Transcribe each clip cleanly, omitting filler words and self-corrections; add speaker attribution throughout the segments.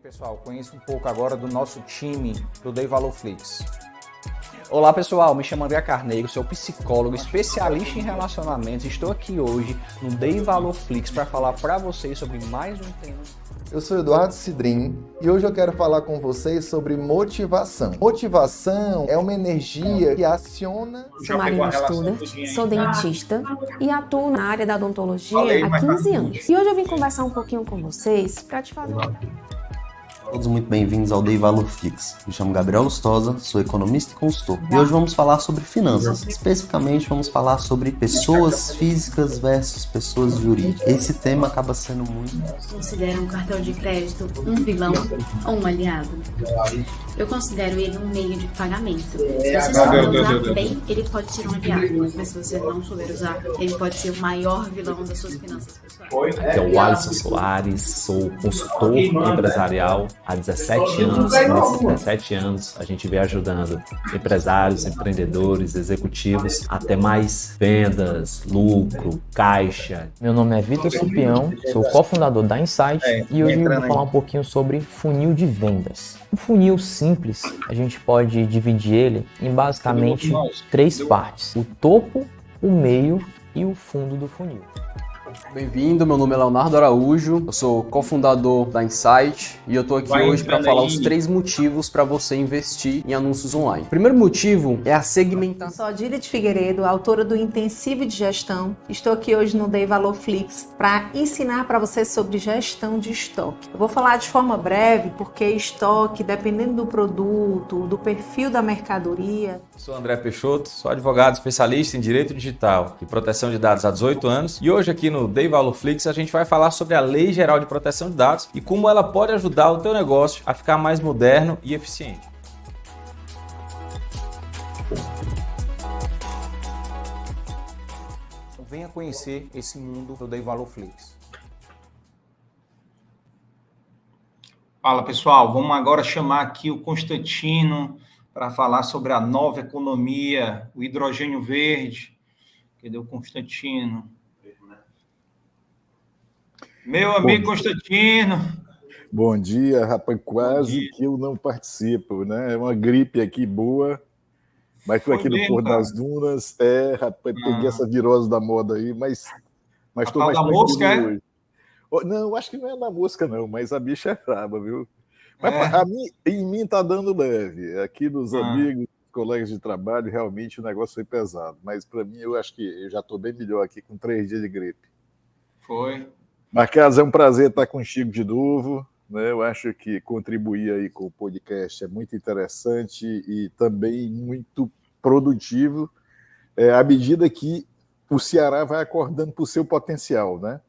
Speaker 1: Pessoal, conheça um pouco agora do nosso time do Dei Valor Flix.
Speaker 2: Olá pessoal, me chamo André Carneiro, sou psicólogo, especialista em relacionamentos. Estou aqui hoje no Dei Valor Flix para falar para vocês sobre mais um tema.
Speaker 3: Eu sou Eduardo Cidrim e hoje eu quero falar com vocês sobre motivação. Motivação é uma energia que aciona...
Speaker 4: Sou Marina Studart, sou dentista e atuo na área da odontologia há 15 anos. E hoje eu vim conversar um pouquinho com vocês para te fazer
Speaker 5: Todos muito bem-vindos ao Dei Valor Flix. Me chamo Gabriel Lustosa, sou economista e consultor. E hoje vamos falar sobre finanças. Especificamente vamos falar sobre pessoas físicas versus pessoas jurídicas. Esse tema acaba sendo muito...
Speaker 6: Considera um cartão de crédito um vilão ou um aliado? Eu considero ele um meio de pagamento. Se você souber usar bem, ele pode ser um aliado. Mas se você não souber usar, ele pode ser o maior vilão das suas finanças pessoais.
Speaker 7: Aqui é o Alisson Soares, sou consultor empresarial há 17 anos. Nesses 17 anos, a gente vem ajudando empresários, empreendedores, executivos a ter mais vendas, lucro, caixa.
Speaker 8: Meu nome é Vitor Cipião, sou cofundador da Insight e hoje eu vou falar um pouquinho sobre funil de vendas. Um funil simples, a gente pode dividir ele em basicamente 3 partes: o topo, o meio e o fundo do funil.
Speaker 9: Bem-vindo, meu nome é Leonardo Araújo, eu sou cofundador da Insight e eu tô aqui hoje para falar os 3 motivos para você investir em anúncios online. O primeiro motivo é a segmentação.
Speaker 10: Sou Adília de Figueiredo, autora do Intensivo de Gestão. Estou aqui hoje no Dei Valor Flix para ensinar para vocês sobre gestão de estoque. Eu vou falar de forma breve porque estoque, dependendo do produto, do perfil da mercadoria.
Speaker 1: Sou André Peixoto, sou advogado especialista em direito digital e proteção de dados há 18 anos e hoje aqui no Dei Valor Flix a gente vai falar sobre a Lei Geral de Proteção de Dados e como ela pode ajudar o teu negócio a ficar mais moderno e eficiente. Venha conhecer esse mundo do Dei Valor Flix.
Speaker 11: Fala pessoal, vamos agora chamar aqui o Constantino para falar sobre a nova economia, o hidrogênio verde. Cadê o Constantino? Meu amigo Constantino.
Speaker 12: Bom dia, rapaz. Quase que eu não participo, né? É uma gripe aqui boa, mas estou aqui no Porto das Dunas. Rapaz, peguei essa virose da moda aí, mas estou mais
Speaker 11: tranquilo hoje.
Speaker 12: Não, acho que não é da mosca, não, mas a bicha é braba, viu? Mas em mim tá dando leve. Aqui nos amigos, colegas de trabalho, realmente o negócio foi pesado. Mas para mim, eu acho que eu já estou bem melhor aqui com 3 dias de gripe.
Speaker 11: Foi.
Speaker 12: Marcos, é um prazer estar contigo de novo, né? Eu acho que contribuir aí com o podcast é muito interessante e também muito produtivo, à medida que o Ceará vai acordando para o seu potencial, né?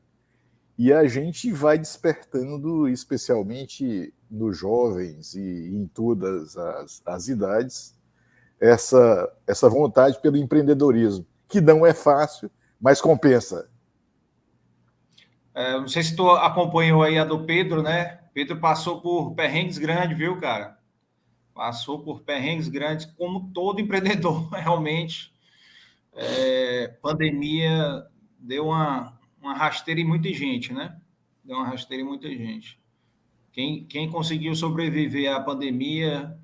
Speaker 12: E a gente vai despertando, especialmente nos jovens e em todas as idades, essa vontade pelo empreendedorismo, que não é fácil, mas compensa.
Speaker 11: Não sei se tu acompanhou aí a do Pedro, né? Pedro passou por perrengues grandes, viu, cara? Passou por perrengues grandes, como todo empreendedor, realmente. Pandemia deu uma rasteira em muita gente, né? Deu uma rasteira em muita gente. Quem conseguiu sobreviver à pandemia,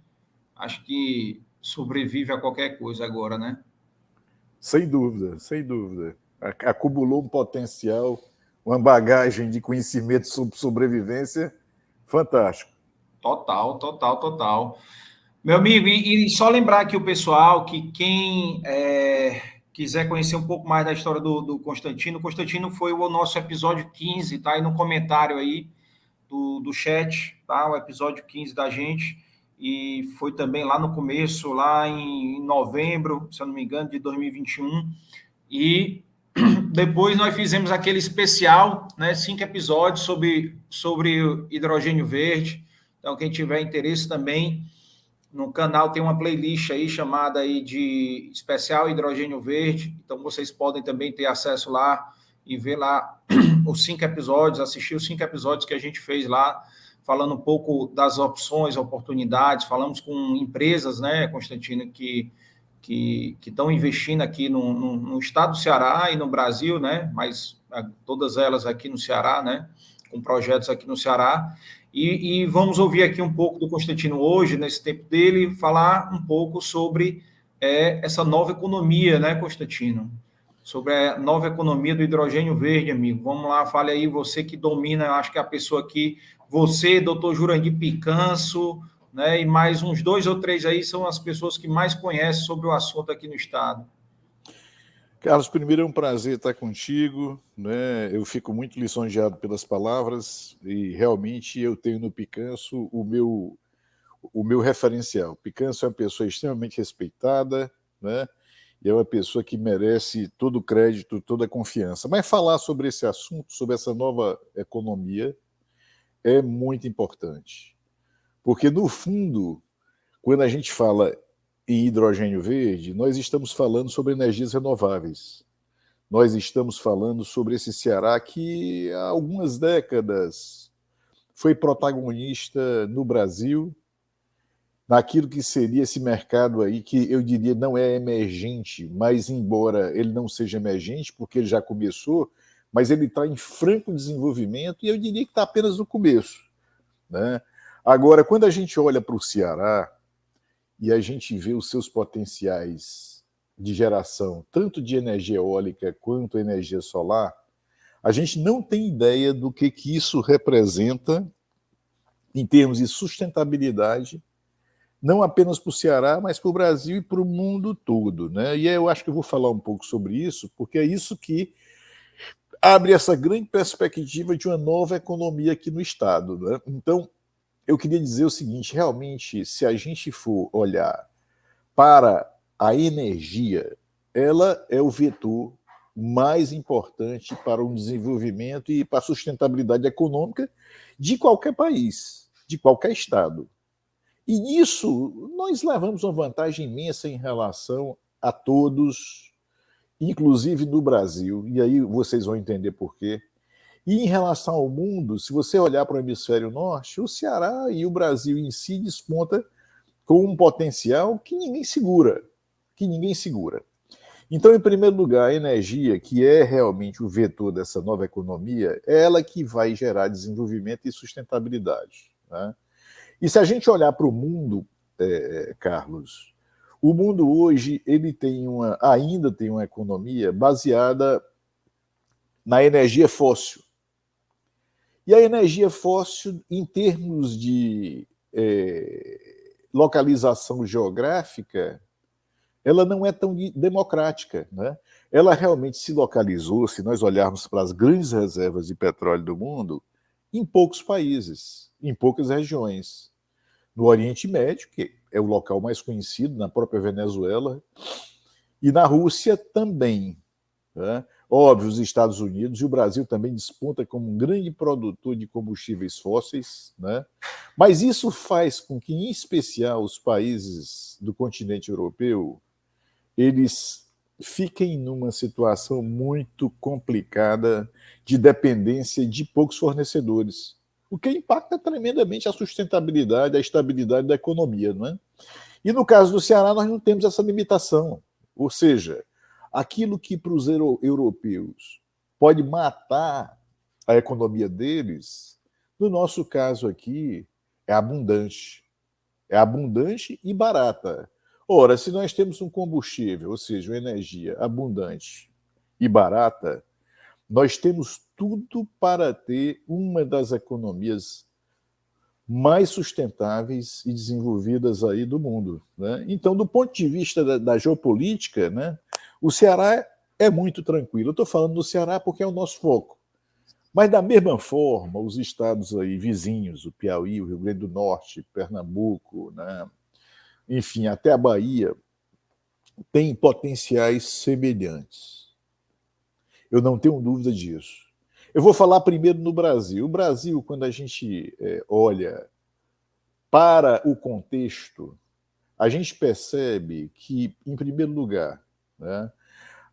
Speaker 11: acho que sobrevive a qualquer coisa agora, né?
Speaker 12: Sem dúvida, sem dúvida. Acumulou um potencial, uma bagagem de conhecimento sobre sobrevivência fantástico.
Speaker 11: Total. Meu amigo, e só lembrar aqui o pessoal que quem quiser conhecer um pouco mais da história do Constantino, o Constantino foi o nosso episódio 15, tá aí no comentário aí do chat, tá? O episódio 15 da gente, e foi também lá no começo, lá em novembro, se eu não me engano, de 2021, e depois nós fizemos aquele especial, né, 5 episódios sobre o hidrogênio verde. Então, quem tiver interesse também, no canal tem uma playlist aí chamada aí de Especial Hidrogênio Verde. Então, vocês podem também ter acesso lá e ver lá os 5 episódios, assistir os 5 episódios que a gente fez lá, falando um pouco das opções, oportunidades. Falamos com empresas, né, Constantino, que estão investindo aqui no estado do Ceará e no Brasil, né? Mas todas elas aqui no Ceará, né? Com projetos aqui no Ceará. E vamos ouvir aqui um pouco do Constantino hoje, nesse tempo dele, falar um pouco sobre essa nova economia, né, Constantino? Sobre a nova economia do hidrogênio verde, amigo. Vamos lá, fale aí, você que domina, acho que é a pessoa aqui, você, doutor Jurandir Picanço, né, e mais uns 2 ou 3 aí são as pessoas que mais conhecem sobre o assunto aqui no estado.
Speaker 12: Carlos, primeiro é um prazer estar contigo, né? Eu fico muito lisonjeado pelas palavras e realmente eu tenho no Picanço o meu referencial. Picanço é uma pessoa extremamente respeitada, né? E é uma pessoa que merece todo o crédito, toda a confiança. Mas falar sobre esse assunto, sobre essa nova economia, é muito importante. Porque, no fundo, quando a gente fala em hidrogênio verde, nós estamos falando sobre energias renováveis. Nós estamos falando sobre esse Ceará que há algumas décadas foi protagonista no Brasil, naquilo que seria esse mercado aí, que eu diria não é emergente, mas embora ele não seja emergente, porque ele já começou, mas ele está em franco desenvolvimento e eu diria que está apenas no começo, né? Agora, quando a gente olha para o Ceará, e a gente vê os seus potenciais de geração, tanto de energia eólica quanto energia solar, a gente não tem ideia do que isso representa em termos de sustentabilidade, não apenas para o Ceará, mas para o Brasil e para o mundo todo, né? E eu acho que eu vou falar um pouco sobre isso, porque é isso que abre essa grande perspectiva de uma nova economia aqui no Estado, né? Então, eu queria dizer o seguinte, realmente, se a gente for olhar para a energia, ela é o vetor mais importante para o desenvolvimento e para a sustentabilidade econômica de qualquer país, de qualquer estado. E nisso, nós levamos uma vantagem imensa em relação a todos, inclusive no Brasil, e aí vocês vão entender por quê. E em relação ao mundo, se você olhar para o hemisfério norte, o Ceará e o Brasil em si desponta com um potencial que ninguém segura, Então, em primeiro lugar, a energia, que é realmente o vetor dessa nova economia, é ela que vai gerar desenvolvimento e sustentabilidade, né? E se a gente olhar para o mundo, Carlos, o mundo hoje ele ainda tem uma economia baseada na energia fóssil. E a energia fóssil, em termos de localização geográfica, ela não é tão democrática, né? Ela realmente se localizou, se nós olharmos para as grandes reservas de petróleo do mundo, em poucos países, em poucas regiões. No Oriente Médio, que é o local mais conhecido, na própria Venezuela, e na Rússia também, né? Óbvio, os Estados Unidos e o Brasil também desponta como um grande produtor de combustíveis fósseis, né? Mas isso faz com que, em especial, os países do continente europeu, eles fiquem numa situação muito complicada de dependência de poucos fornecedores, o que impacta tremendamente a sustentabilidade, a estabilidade da economia, não é? E no caso do Ceará, nós não temos essa limitação, ou seja, aquilo que para os europeus pode matar a economia deles, no nosso caso aqui, é abundante e barata. Ora, se nós temos um combustível, ou seja, uma energia abundante e barata, nós temos tudo para ter uma das economias mais sustentáveis e desenvolvidas aí do mundo, né? Então, do ponto de vista da geopolítica, né, o Ceará é muito tranquilo. Eu estou falando do Ceará porque é o nosso foco. Mas, da mesma forma, os estados aí vizinhos, o Piauí, o Rio Grande do Norte, Pernambuco, né, enfim, até a Bahia, têm potenciais semelhantes. Eu não tenho dúvida disso. Eu vou falar primeiro no Brasil. O Brasil, quando a gente olha para o contexto, a gente percebe que, em primeiro lugar, né,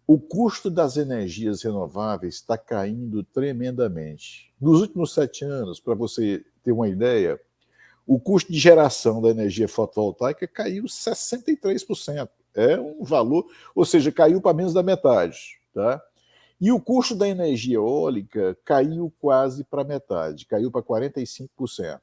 Speaker 12: o custo das energias renováveis está caindo tremendamente. Nos últimos 7 anos, para você ter uma ideia, o custo de geração da energia fotovoltaica caiu 63%. É um valor, ou seja, caiu para menos da metade, tá? E o custo da energia eólica caiu quase para metade, caiu para 45%.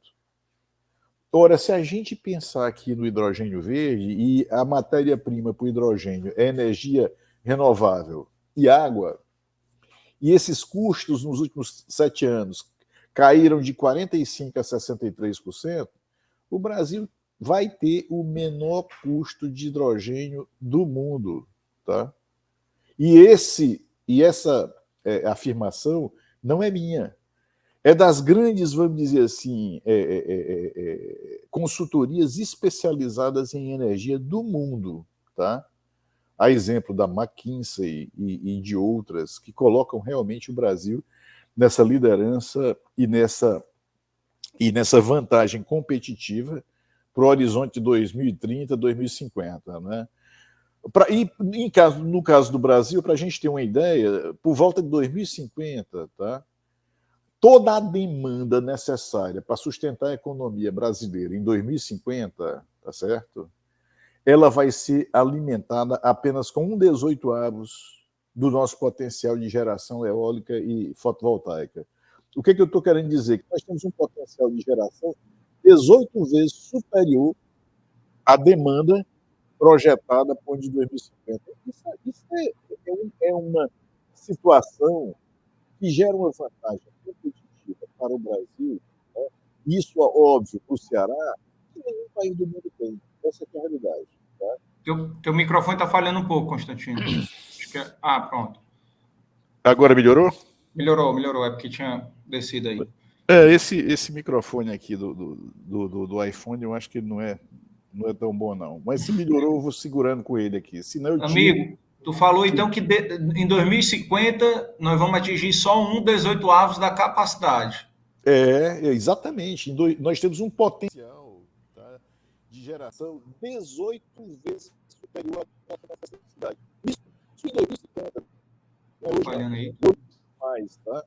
Speaker 12: Ora, se a gente pensar aqui no hidrogênio verde, e a matéria-prima para o hidrogênio é energia renovável e água, e esses custos nos últimos 7 anos caíram de 45% a 63%, o Brasil vai ter o menor custo de hidrogênio do mundo. Tá? E essa afirmação não é minha. É das grandes, vamos dizer assim, consultorias especializadas em energia do mundo. Tá? A exemplo da McKinsey e de outras, que colocam realmente o Brasil nessa liderança e nessa vantagem competitiva para o horizonte de 2030, 2050. Né? No caso do Brasil, para a gente ter uma ideia, por volta de 2050, tá? Toda a demanda necessária para sustentar a economia brasileira em 2050, tá certo? Ela vai ser alimentada apenas com 1/18 do nosso potencial de geração eólica e fotovoltaica. O que eu estou querendo dizer? Que nós temos um potencial de geração 18 vezes superior à demanda projetada para o ano de 2050. Isso é uma situação que gera uma vantagem competitiva para o Brasil. Né? Isso, óbvio, para o Ceará, que nenhum país do mundo tem. Essa é a realidade. Tá?
Speaker 11: Teu microfone está falhando um pouco, Constantino. Pronto.
Speaker 12: Agora melhorou?
Speaker 11: Melhorou. É porque tinha descido aí.
Speaker 12: Esse microfone aqui do iPhone, eu acho que ele não é tão bom, não. Mas se melhorou, eu vou segurando com ele aqui. Senão
Speaker 11: Amigo, tu falou então que em 2050 nós vamos atingir só 1/18 da capacidade.
Speaker 12: Exatamente. Nós temos um potencial, tá, de geração 18 vezes superior à capacidade. Isso em 2050.
Speaker 11: Olhando aí.
Speaker 12: Mais, tá?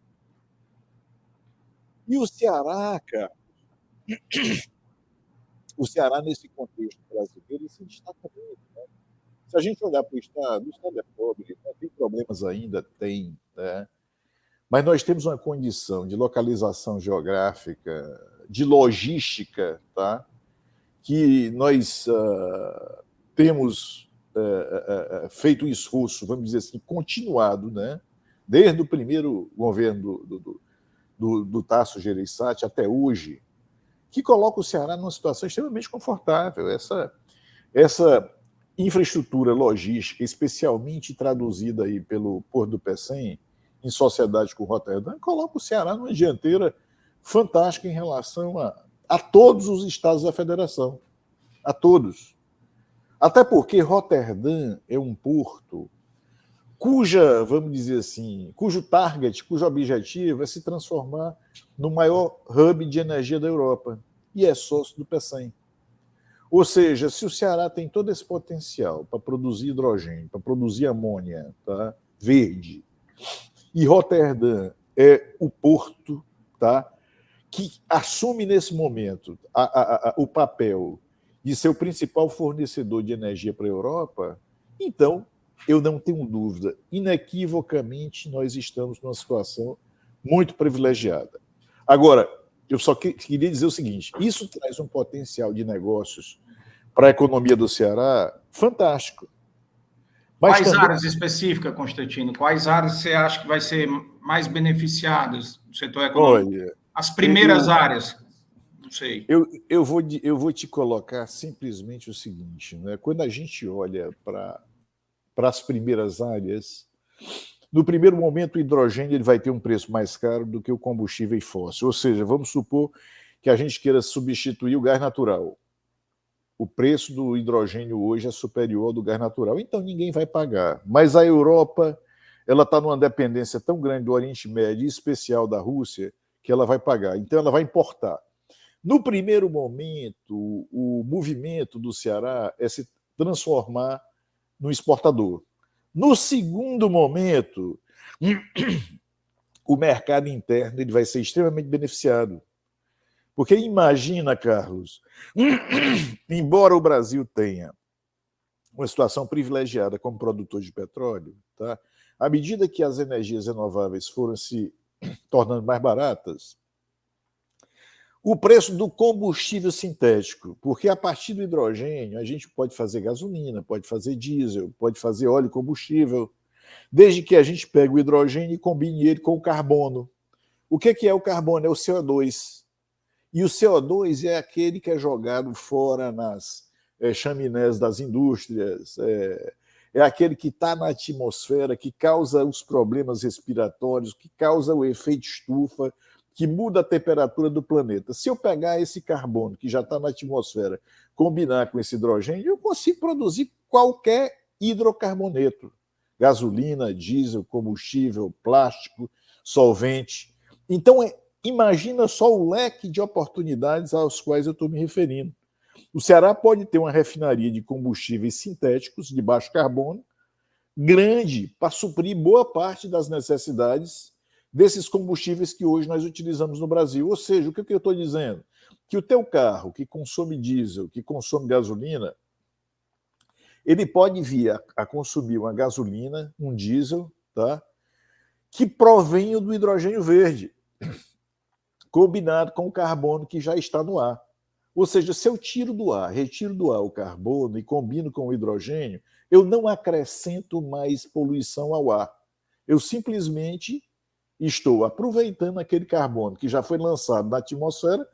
Speaker 12: E o Ceará, cara, o Ceará, nesse contexto brasileiro, ele se destaca muito. Né? Se a gente olhar para o Estado é pobre, né? Tem problemas ainda, tem, né? Mas nós temos uma condição de localização geográfica, de logística, tá? Que nós temos feito um esforço, vamos dizer assim, continuado, né? Desde o primeiro governo do Tasso Gereissati até hoje, que coloca o Ceará numa situação extremamente confortável. Essa infraestrutura logística, especialmente traduzida aí pelo Porto do Pecém, em sociedade com Roterdã, coloca o Ceará numa dianteira fantástica em relação a todos os estados da federação. A todos. Até porque Roterdã é um porto vamos dizer assim, cujo target, cujo objetivo é se transformar no maior hub de energia da Europa. E é sócio do Pecém. Ou seja, se o Ceará tem todo esse potencial para produzir hidrogênio, para produzir amônia, tá, verde, e Roterdã é o porto, tá, que assume nesse momento o papel de ser o principal fornecedor de energia para a Europa, então, eu não tenho dúvida, inequivocamente nós estamos numa situação muito privilegiada. Agora, eu só queria dizer o seguinte, isso traz um potencial de negócios para a economia do Ceará fantástico.
Speaker 11: Mas quais áreas específicas, Constantino? Quais áreas você acha que vai ser mais beneficiadas no setor econômico?
Speaker 12: Olha,
Speaker 11: as primeiras áreas, não sei.
Speaker 12: Eu vou te colocar simplesmente o seguinte, né? Quando a gente olha para as primeiras áreas, no primeiro momento o hidrogênio ele vai ter um preço mais caro do que o combustível fóssil. Ou seja, vamos supor que a gente queira substituir o gás natural. O preço do hidrogênio hoje é superior ao do gás natural, então ninguém vai pagar. Mas a Europa ela está numa dependência tão grande do Oriente Médio, em especial da Rússia, que ela vai pagar. Então ela vai importar. No primeiro momento, o movimento do Ceará é se transformar no exportador. No segundo momento, o mercado interno ele vai ser extremamente beneficiado. Porque imagina, Carlos, embora o Brasil tenha uma situação privilegiada como produtor de petróleo, tá? À medida que as energias renováveis foram se tornando mais baratas, o preço do combustível sintético, porque a partir do hidrogênio a gente pode fazer gasolina, pode fazer diesel, pode fazer óleo combustível, desde que a gente pegue o hidrogênio e combine ele com o carbono. O que é o carbono? É o CO2. E o CO2 é aquele que é jogado fora nas chaminés das indústrias, é aquele que está na atmosfera, que causa os problemas respiratórios, que causa o efeito estufa, que muda a temperatura do planeta. Se eu pegar esse carbono que já está na atmosfera, combinar com esse hidrogênio, eu consigo produzir qualquer hidrocarboneto. Gasolina, diesel, combustível, plástico, solvente. Então, imagina só o leque de oportunidades aos quais eu estou me referindo. O Ceará pode ter uma refinaria de combustíveis sintéticos de baixo carbono grande para suprir boa parte das necessidades desses combustíveis que hoje nós utilizamos no Brasil. Ou seja, o que eu estou dizendo? Que o teu carro que consome diesel, que consome gasolina, ele pode vir a consumir uma gasolina, um diesel, tá? Que provenha do hidrogênio verde, combinado com o carbono que já está no ar. Ou seja, se eu tiro do ar, retiro do ar o carbono e combino com o hidrogênio, eu não acrescento mais poluição ao ar. Eu simplesmente estou aproveitando aquele carbono que já foi lançado na atmosfera,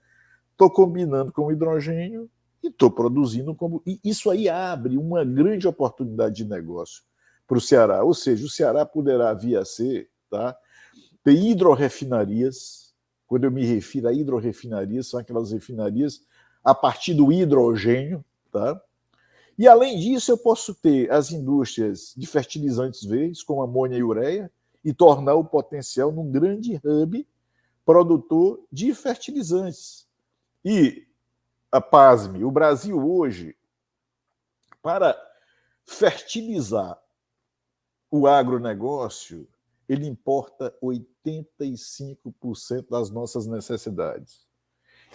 Speaker 12: estou combinando com o hidrogênio e estou produzindo. E isso aí abre uma grande oportunidade de negócio para o Ceará. Ou seja, o Ceará poderá vir a ser, tá, ter hidrorefinarias. Quando eu me refiro a hidrorefinarias, são aquelas refinarias a partir do hidrogênio, tá? E, além disso, eu posso ter as indústrias de fertilizantes verdes, como amônia e ureia, e tornar o potencial num grande hub produtor de fertilizantes. E, pasme, o Brasil hoje, para fertilizar o agronegócio, ele importa 85% das nossas necessidades.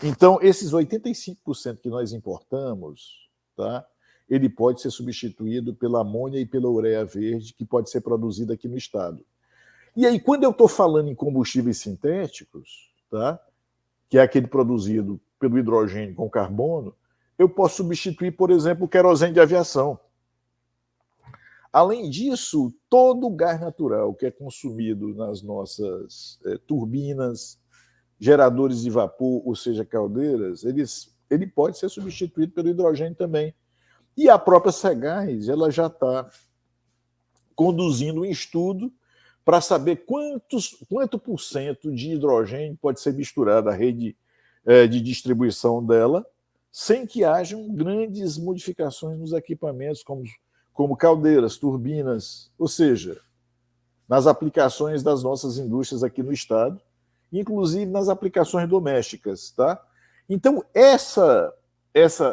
Speaker 12: Então, esses 85% que nós importamos, tá, ele pode ser substituído pela amônia e pela ureia verde, que pode ser produzida aqui no estado. E aí, quando eu estou falando em combustíveis sintéticos, tá, que é aquele produzido pelo hidrogênio com carbono, eu posso substituir, por exemplo, o querosene de aviação. Além disso, todo o gás natural que é consumido nas nossas turbinas, geradores de vapor, ou seja, caldeiras, ele pode ser substituído pelo hidrogênio também. E a própria Cegás, ela já está conduzindo um estudo para saber quanto por cento de hidrogênio pode ser misturado à rede de distribuição dela, sem que hajam grandes modificações nos equipamentos, como caldeiras, turbinas, ou seja, nas aplicações das nossas indústrias aqui no estado, inclusive nas aplicações domésticas, tá? Então,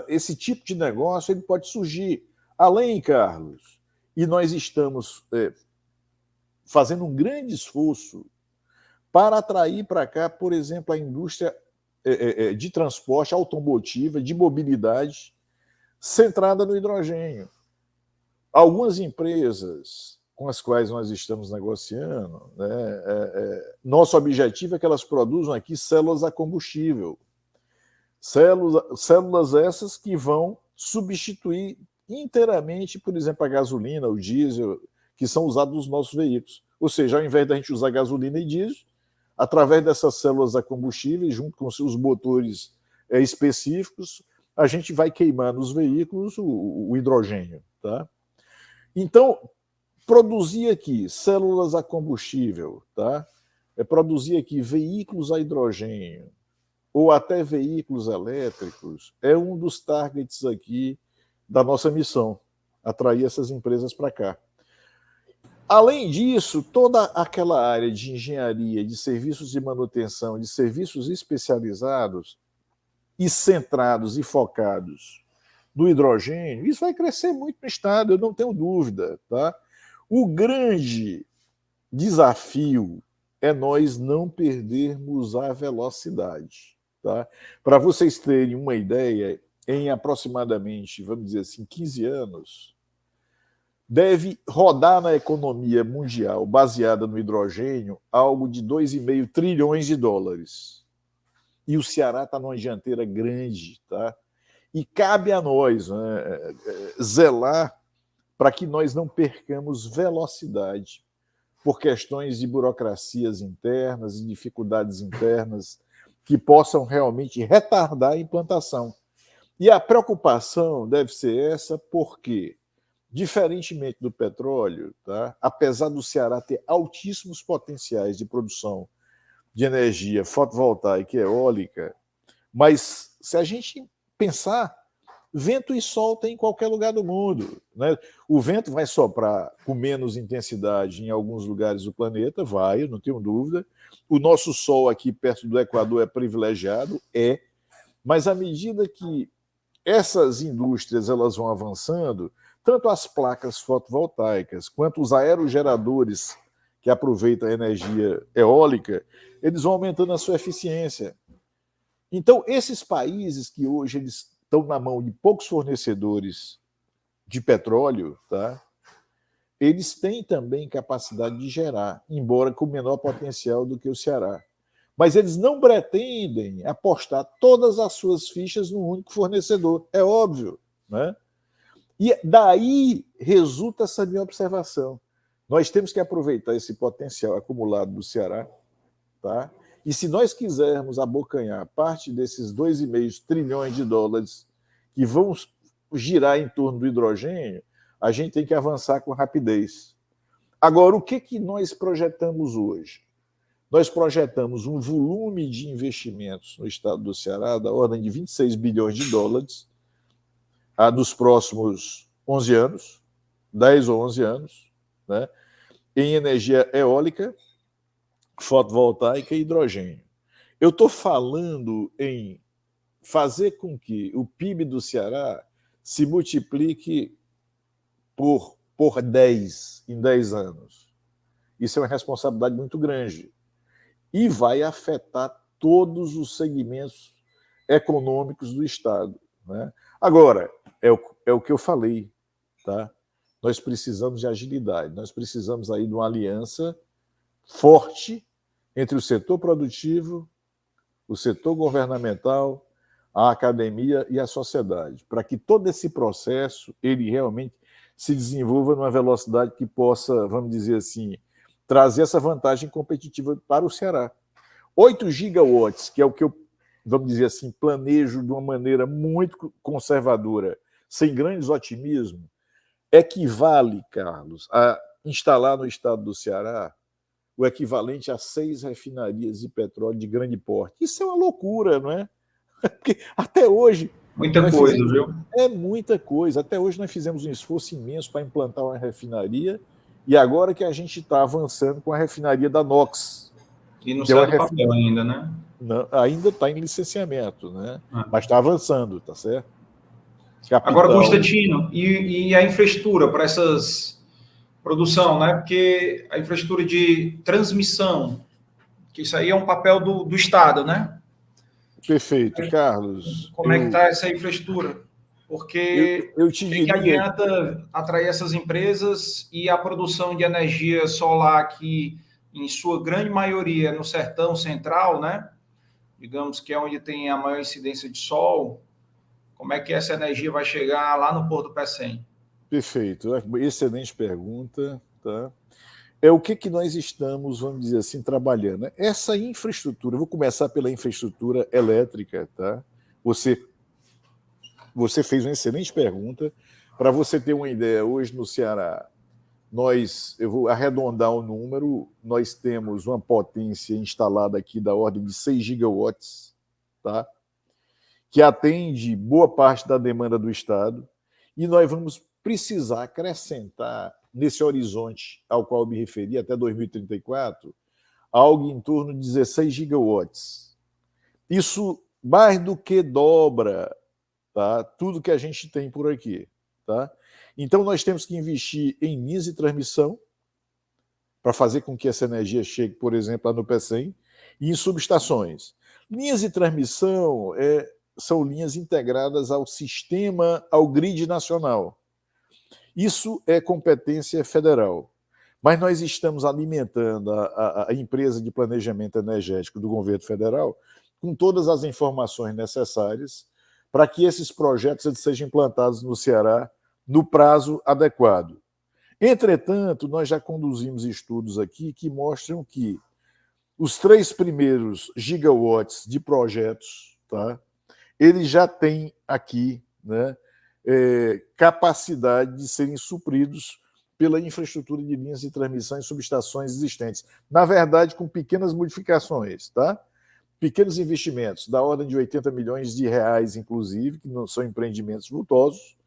Speaker 12: esse tipo de negócio ele pode surgir. Além, Carlos, e nós estamos fazendo um grande esforço para atrair para cá, por exemplo, a indústria de transporte automotiva, de mobilidade, centrada no hidrogênio. Algumas empresas com as quais nós estamos negociando, né, nosso objetivo é que elas produzam aqui células a combustível. Células essas que vão substituir inteiramente, por exemplo, a gasolina, o diesel, que são usados nos nossos veículos. Ou seja, ao invés da gente usar gasolina e diesel, através dessas células a combustível, junto com seus motores específicos, a gente vai queimar nos veículos o hidrogênio. Tá? Então, produzir aqui células a combustível, tá? Produzir aqui veículos a hidrogênio, ou até veículos elétricos, é um dos targets aqui da nossa missão, atrair essas empresas para cá. Além disso, toda aquela área de engenharia, de serviços de manutenção, de serviços especializados e centrados e focados no hidrogênio, isso vai crescer muito no estado, eu não tenho dúvida. Tá? O grande desafio é nós não perdermos a velocidade. Tá? Para vocês terem uma ideia, em aproximadamente, vamos dizer assim, 15 anos, deve rodar na economia mundial baseada no hidrogênio algo de 2,5 trilhões de dólares. E o Ceará está numa dianteira grande, tá? E cabe a nós, né, zelar para que nós não percamos velocidade por questões de burocracias internas e dificuldades internas que possam realmente retardar a implantação. E a preocupação deve ser essa porque, diferentemente do petróleo, tá, apesar do Ceará ter altíssimos potenciais de produção de energia fotovoltaica e eólica, mas se a gente pensar, vento e sol tem em qualquer lugar do mundo, né? O vento vai soprar com menos intensidade em alguns lugares do planeta, vai, eu não tenho dúvida. O nosso sol aqui perto do Equador é privilegiado, mas à medida que essas indústrias elas vão avançando, tanto as placas fotovoltaicas quanto os aerogeradores que aproveitam a energia eólica, eles vão aumentando a sua eficiência. Então, esses países que hoje eles estão na mão de poucos fornecedores de petróleo, tá? Eles têm também capacidade de gerar, embora com menor potencial do que o Ceará. Mas eles não pretendem apostar todas as suas fichas num único fornecedor, é óbvio, né? E daí resulta essa minha observação. Nós temos que aproveitar esse potencial acumulado do Ceará, tá? E se nós quisermos abocanhar parte desses 2,5 trilhões de dólares que vão girar em torno do hidrogênio, a gente tem que avançar com rapidez. Agora, o que nós projetamos hoje? Nós projetamos um volume de investimentos no estado do Ceará da ordem de 26 bilhões de dólares nos próximos 11 anos, 10 ou 11 anos, né, em energia eólica, fotovoltaica e hidrogênio. Eu estou falando em fazer com que o PIB do Ceará se multiplique por 10 em 10 anos. Isso é uma responsabilidade muito grande e vai afetar todos os segmentos econômicos do Estado, né? Agora, é o que eu falei, tá? Nós precisamos de agilidade, nós precisamos aí de uma aliança forte entre o setor produtivo, o setor governamental, a academia e a sociedade, para que todo esse processo ele realmente se desenvolva numa velocidade que possa, vamos dizer assim, trazer essa vantagem competitiva para o Ceará. 8 gigawatts, que é o que eu, vamos dizer assim, planejo de uma maneira muito conservadora, sem grandes otimismos, equivale, Carlos, a instalar no estado do Ceará o equivalente a 6 refinarias de petróleo de grande porte. Isso é uma loucura, não é? Porque até hoje...
Speaker 11: Muita coisa, viu?
Speaker 12: É muita coisa. Até hoje nós fizemos um esforço imenso para implantar uma refinaria e agora que a gente está avançando com a refinaria da NOX.
Speaker 11: E não saiu do papel ainda, né?
Speaker 12: Não, ainda está em licenciamento, né? Mas está avançando, tá certo? Capital...
Speaker 11: Agora, Constantino, e a infraestrutura para essas produção, né? Porque a infraestrutura de transmissão, que isso aí é um papel do Estado, né?
Speaker 12: Perfeito, Carlos.
Speaker 11: Como é que está essa infraestrutura? Porque
Speaker 12: eu te diria...
Speaker 11: que adianta atrair essas empresas e a produção de energia solar aqui, em sua grande maioria, no sertão central, né? Digamos que é onde tem a maior incidência de sol. Como é que essa energia vai chegar lá no Porto do Pecém?
Speaker 12: Perfeito. Excelente pergunta, tá? É o que nós estamos, vamos dizer assim, trabalhando. Essa infraestrutura, eu vou começar pela infraestrutura elétrica, tá? Você fez uma excelente pergunta. Para você ter uma ideia, hoje no Ceará, eu vou arredondar o número, nós temos uma potência instalada aqui da ordem de 6 gigawatts, tá? Que atende boa parte da demanda do Estado, e nós vamos precisar acrescentar nesse horizonte ao qual eu me referi, até 2034, algo em torno de 16 gigawatts. Isso mais do que dobra, tá, tudo que a gente tem por aqui. Tá? Então, nós temos que investir em linhas de transmissão para fazer com que essa energia chegue, por exemplo, lá no Pecém, e em subestações. Linhas de transmissão são linhas integradas ao sistema, ao grid nacional. Isso é competência federal. Mas nós estamos alimentando a empresa de planejamento energético do governo federal com todas as informações necessárias para que esses projetos eles sejam implantados no Ceará no prazo adequado. Entretanto, nós já conduzimos estudos aqui que mostram que os 3 primeiros gigawatts de projetos, tá, eles já têm aqui, né, capacidade de serem supridos pela infraestrutura de linhas de transmissão e subestações existentes. Na verdade, com pequenas modificações, tá? Pequenos investimentos, da ordem de 80 milhões de reais, inclusive, que não são empreendimentos vultosos,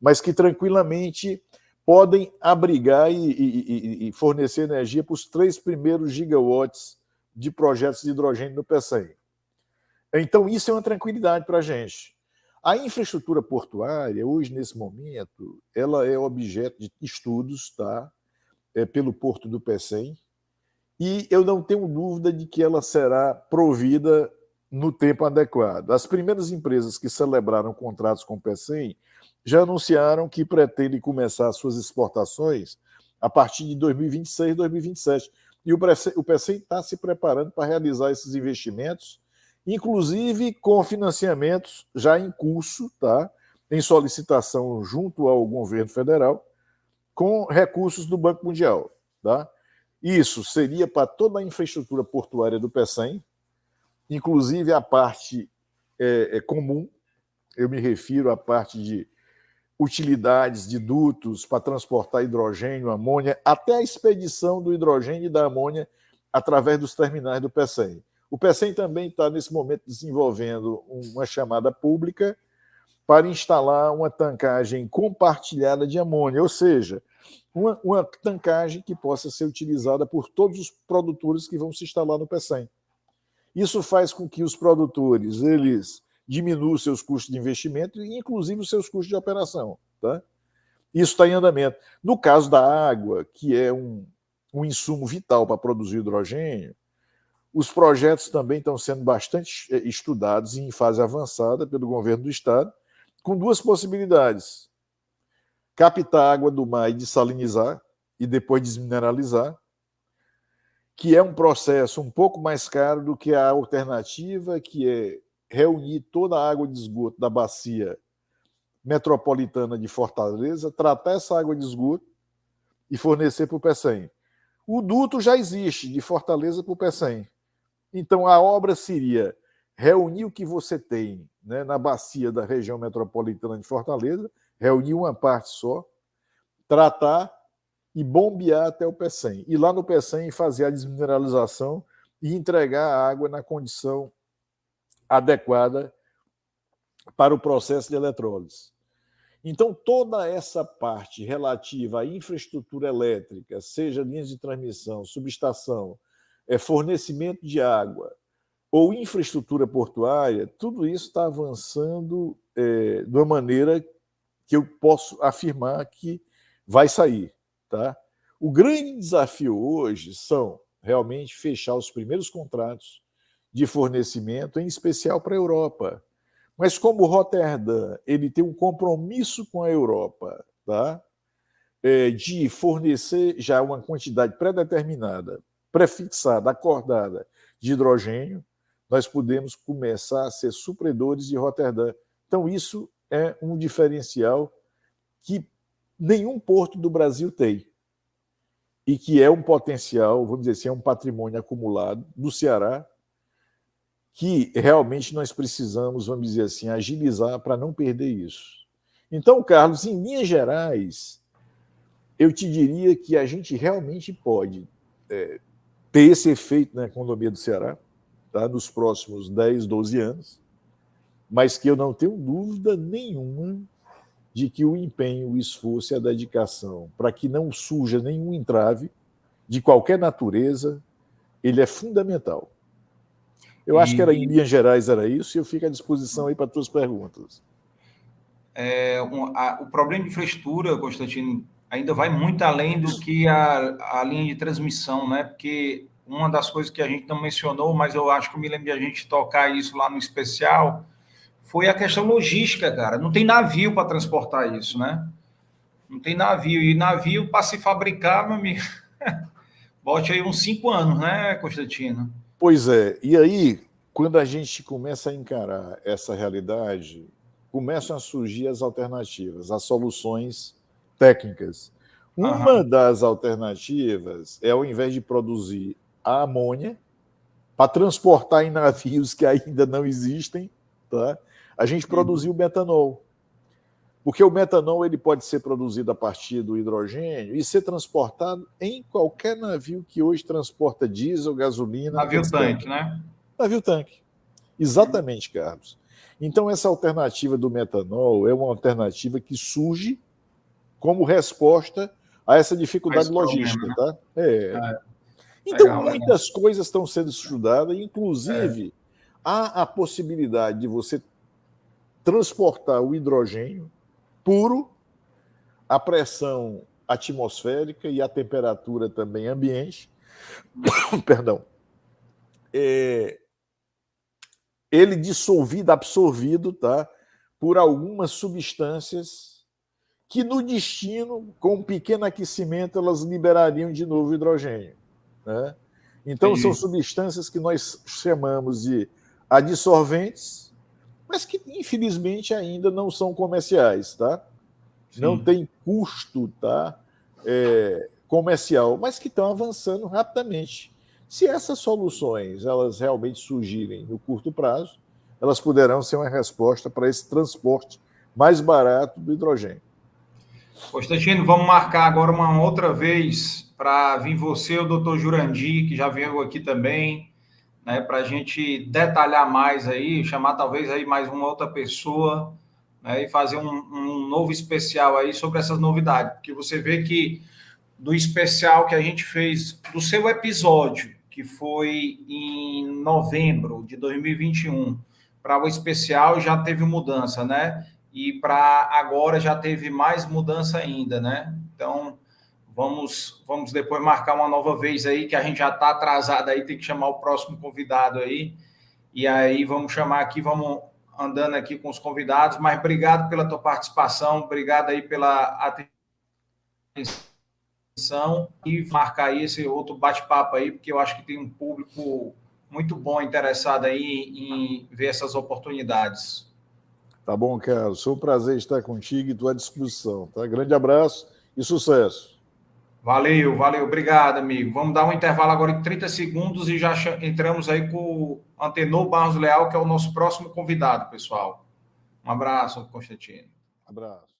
Speaker 12: mas que tranquilamente podem abrigar e fornecer energia para os 3 primeiros gigawatts de projetos de hidrogênio no PECEM. Então, isso é uma tranquilidade para a gente. A infraestrutura portuária, hoje, nesse momento, ela é objeto de estudos, tá? Pelo Porto do PECEM, e eu não tenho dúvida de que ela será provida no tempo adequado. As primeiras empresas que celebraram contratos com o PECEM já anunciaram que pretendem começar suas exportações a partir de 2026, 2027. E o PECEM está se preparando para realizar esses investimentos, inclusive com financiamentos já em curso, tá? Em solicitação junto ao governo federal, com recursos do Banco Mundial. Tá? Isso seria para toda a infraestrutura portuária do PECEM, inclusive a parte comum, eu me refiro à parte de utilidades de dutos para transportar hidrogênio, amônia, até a expedição do hidrogênio e da amônia através dos terminais do PECEM. O PECEM também está, nesse momento, desenvolvendo uma chamada pública para instalar uma tancagem compartilhada de amônia, ou seja, uma tancagem que possa ser utilizada por todos os produtores que vão se instalar no PECEM. Isso faz com que os produtores eles diminuam seus custos de investimento e, inclusive, os seus custos de operação. Tá? Isso está em andamento. No caso da água, que é um insumo vital para produzir hidrogênio, os projetos também estão sendo bastante estudados e em fase avançada pelo governo do estado, com 2 possibilidades: captar água do mar e dessalinizar e depois desmineralizar, que é um processo um pouco mais caro do que a alternativa, que é reunir toda a água de esgoto da bacia metropolitana de Fortaleza, tratar essa água de esgoto e fornecer para o PECEM. O duto já existe, de Fortaleza para o PECEM. Então, a obra seria reunir o que você tem, né, na bacia da região metropolitana de Fortaleza, reunir uma parte só, tratar e bombear até o PECEM. E lá no PECEM fazer a desmineralização e entregar a água na condição adequada para o processo de eletrólise. Então, toda essa parte relativa à infraestrutura elétrica, seja linhas de transmissão, subestação, fornecimento de água ou infraestrutura portuária, tudo isso está avançando de uma maneira que eu posso afirmar que vai sair. Tá? O grande desafio hoje são realmente fechar os primeiros contratos de fornecimento, em especial para a Europa. Mas como o Roterdã ele tem um compromisso com a Europa, tá? De fornecer já uma quantidade pré-determinada, prefixada, acordada de hidrogênio, nós podemos começar a ser supridores de Roterdã. Então, isso é um diferencial que nenhum porto do Brasil tem e que é um potencial, vamos dizer assim, é um patrimônio acumulado do Ceará que realmente nós precisamos, vamos dizer assim, agilizar para não perder isso. Então, Carlos, em linhas gerais, eu te diria que a gente realmente pode ter esse efeito na economia do Ceará, tá, nos próximos 10, 12 anos, mas que eu não tenho dúvida nenhuma de que o empenho, o esforço e a dedicação para que não surja nenhum entrave de qualquer natureza, ele é fundamental. Eu acho que era em linhas gerais era isso, e eu fico à disposição aí para as tuas perguntas.
Speaker 11: O problema de infraestrutura, Constantino, ainda vai muito além do que a linha de transmissão, né? Porque uma das coisas que a gente não mencionou, mas eu acho que eu me lembro de a gente tocar isso lá no especial, foi a questão logística, cara. Não tem navio para transportar isso, né? Não tem navio. E navio, para se fabricar, meu amigo, bote aí uns 5 anos, né, Constantino?
Speaker 12: Pois é. E aí, quando a gente começa a encarar essa realidade, começam a surgir as alternativas, as soluções técnicas. Uma das alternativas é, ao invés de produzir a amônia, para transportar em navios que ainda não existem, tá? A gente produziu o metanol. Porque o metanol ele pode ser produzido a partir do hidrogênio e ser transportado em qualquer navio que hoje transporta diesel, gasolina...
Speaker 11: Navio-tanque, né?
Speaker 12: Navio-tanque. Exatamente, Carlos. Então, essa alternativa do metanol é uma alternativa que surge como resposta a essa dificuldade logística, tá? Então,
Speaker 11: Legal,
Speaker 12: muitas coisas estão sendo estudadas, inclusive há a possibilidade de você transportar o hidrogênio puro, a pressão atmosférica e a temperatura também ambiente, perdão, ele dissolvido, absorvido, tá, por algumas substâncias que no destino, com um pequeno aquecimento, elas liberariam de novo o hidrogênio, né? Então, são substâncias que nós chamamos de adsorventes, mas que, infelizmente, ainda não são comerciais, tá? Não tem custo, tá? Comercial, mas que estão avançando rapidamente. Se essas soluções elas realmente surgirem no curto prazo, elas poderão ser uma resposta para esse transporte mais barato do hidrogênio.
Speaker 11: Constantino, vamos marcar agora uma outra vez para vir você, o doutor Jurandir, que já veio aqui também, né, para a gente detalhar mais aí, chamar talvez aí mais uma outra pessoa, né, e fazer um novo especial aí sobre essas novidades, porque você vê que do especial que a gente fez, do seu episódio, que foi em novembro de 2021, para o especial já teve mudança, né? E para agora já teve mais mudança ainda, né? Então, vamos depois marcar uma nova vez aí, que a gente já está atrasado aí, tem que chamar o próximo convidado aí, e aí vamos chamar aqui, vamos andando aqui com os convidados, mas obrigado pela tua participação, obrigado aí pela atenção, e marcar aí esse outro bate-papo aí, porque eu acho que tem um público muito bom interessado aí em ver essas oportunidades.
Speaker 12: Tá bom, Carlos. Foi um prazer estar contigo e tua disposição, tá? Grande abraço e sucesso.
Speaker 11: Valeu, obrigado, amigo. Vamos dar um intervalo agora de 30 segundos e já entramos aí com o Antenor Barros Leal, que é o nosso próximo convidado, pessoal. Um abraço, Constantino.
Speaker 12: Abraço.